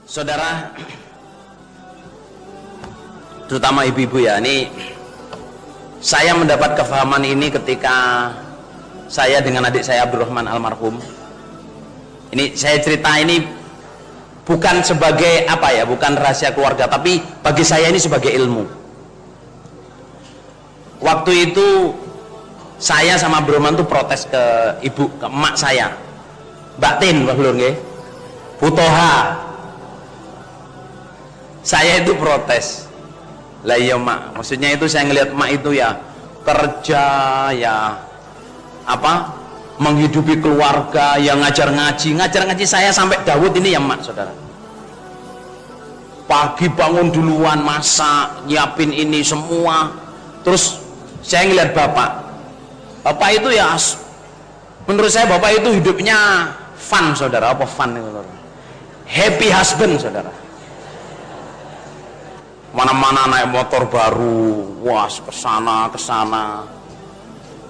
Saudara, terutama ibu-ibu ya, ini saya mendapat kefahaman ini ketika saya dengan adik saya Abdurrahman almarhum. Ini saya cerita ini bukan sebagai apa ya, bukan rahasia keluarga, tapi bagi saya ini sebagai ilmu. Waktu itu saya sama Abdurrahman tuh protes ke ibu, ke emak saya, Mbak Tin, Pak Blur nggih, Bu Toha. Saya itu protes. Lah iya mak, maksudnya itu saya ngelihat mak itu ya kerja, ya apa, menghidupi keluarga, yang ngajar ngaji saya sampai Daud ini ya mak, saudara. Pagi bangun duluan, masak, nyiapin ini semua. Terus saya ngelihat bapak itu ya, menurut saya bapak itu hidupnya fun, saudara. Apa fun itu, saudara? Happy husband, saudara. Mana-mana naik motor baru, wah kesana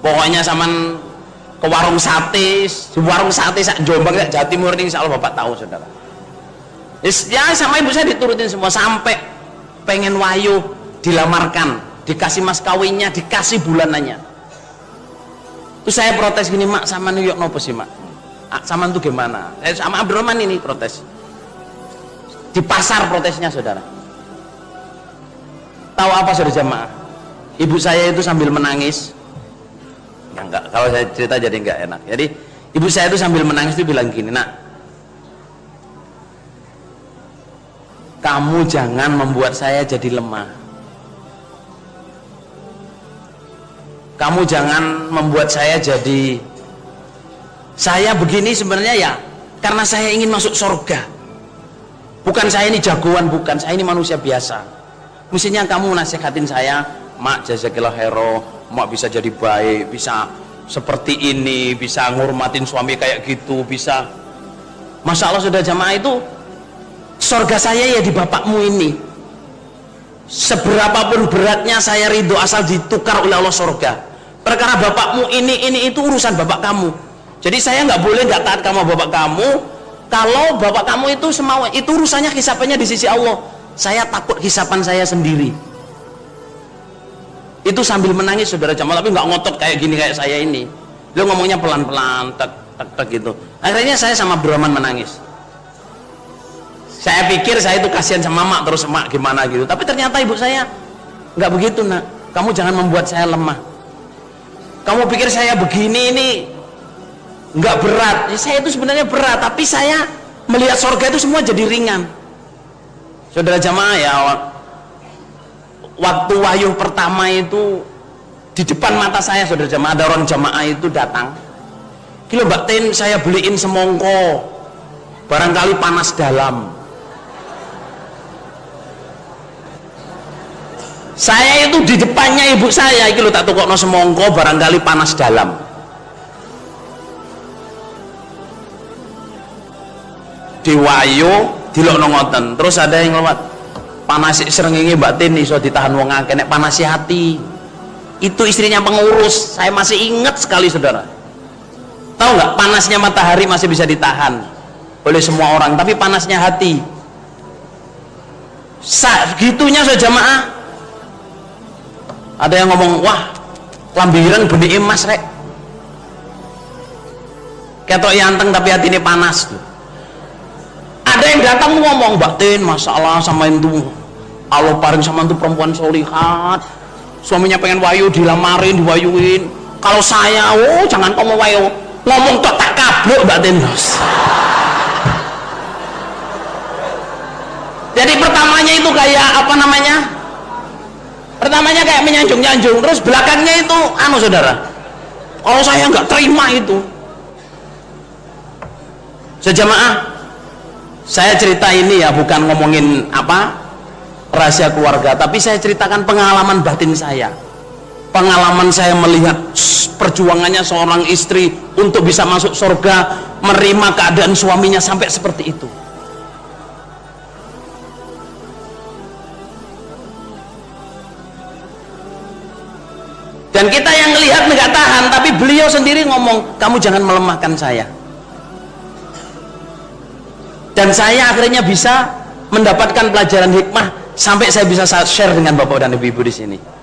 pokoknya zaman ke warung sate sak Jombang, sak Jawa Timur ini insya Allah bapak tahu, saudara. Ya sama ibu saya diturutin semua, sampai pengen wayu dilamarkan, dikasih mas kawinnya, dikasih bulanannya. Terus saya protes gini, mak sama New York nopo sih mak, sama itu gimana? Sama Abdurrahman ini protes di pasar, protesnya, saudara. Tahu apa, saudara jamaah? Ibu saya itu sambil menangis. Ya enggak, kalau saya cerita jadi enggak enak. Jadi ibu saya itu sambil menangis itu bilang gini, nak, kamu jangan membuat saya jadi lemah. Kamu jangan membuat saya jadi, saya begini sebenarnya ya karena saya ingin masuk surga. Bukan saya ini jagoan, bukan, saya ini manusia biasa. Mestinya kamu nasihatin saya, mak jazakillah khairan, mak bisa jadi baik, bisa seperti ini, bisa ngurmatin suami kayak gitu, bisa. Masya Allah, sudah jamaah, itu surga saya ya di bapakmu ini. Seberapapun beratnya saya ridho asal ditukar oleh Allah surga. Perkara bapakmu ini itu urusan bapak kamu. Jadi saya nggak boleh nggak taat sama bapak kamu. Kalau bapak kamu itu semau, itu urusannya hisapannya di sisi Allah. Saya takut hisapan saya sendiri. Itu sambil menangis, saudara jamaah, tapi nggak ngotot kayak gini kayak saya ini. Dia ngomongnya pelan-pelan, tek gitu. Akhirnya saya sama Abdurrahman menangis. Saya pikir saya itu kasihan sama mak, terus mak gimana gitu. Tapi ternyata ibu saya nggak begitu, nak. Kamu jangan membuat saya lemah. Kamu pikir saya begini ini nggak berat? Ya, saya itu sebenarnya berat, tapi saya melihat surga itu semua jadi ringan. Saudara jamaah ya, waktu wayuh pertama itu di depan mata saya, saudara jamaah, ada orang jamaah itu datang. Kilo Mbak Tin, saya beliin semongko, barangkali panas dalam. Saya itu di depannya ibu saya, kilo tak tukokno semongko, barangkali panas dalam. Di wayuh dilokno ngoten, terus ada yang lewat, panasi srengenge Mbak Tin iso ditahan wong akeh, nek panasi hati. Itu istrinya pengurus, saya masih ingat sekali, saudara. Tahu nggak, panasnya matahari masih bisa ditahan oleh semua orang, tapi panasnya hati segitunya, saudara jamaah. Ada yang ngomong, wah lambiran benih emas rek, ketok yanteng tapi hati ini panas. Ada yang datang ngomong, Mbak Tin, masalah sama itu Allah paring sama itu perempuan solihat, suaminya pengen wayu, dilamarin, diwayuin. Kalau saya, oh jangan kamu wayu, ngomong tok tak kablok Mbak Tin. Jadi pertamanya itu kayak apa namanya, pertamanya kayak menyanjung-nyanjung, terus belakangnya itu saudara, kalau saya nggak terima itu. Sejamaah, saya cerita ini ya bukan ngomongin apa rahasia keluarga, tapi saya ceritakan pengalaman batin saya, pengalaman saya melihat perjuangannya seorang istri untuk bisa masuk surga, menerima keadaan suaminya sampai seperti itu. Dan kita yang melihat nggak tahan, tapi beliau sendiri ngomong, kamu jangan melemahkan saya. Dan saya akhirnya bisa mendapatkan pelajaran hikmah sampai saya bisa share dengan bapak dan ibu-ibu di sini.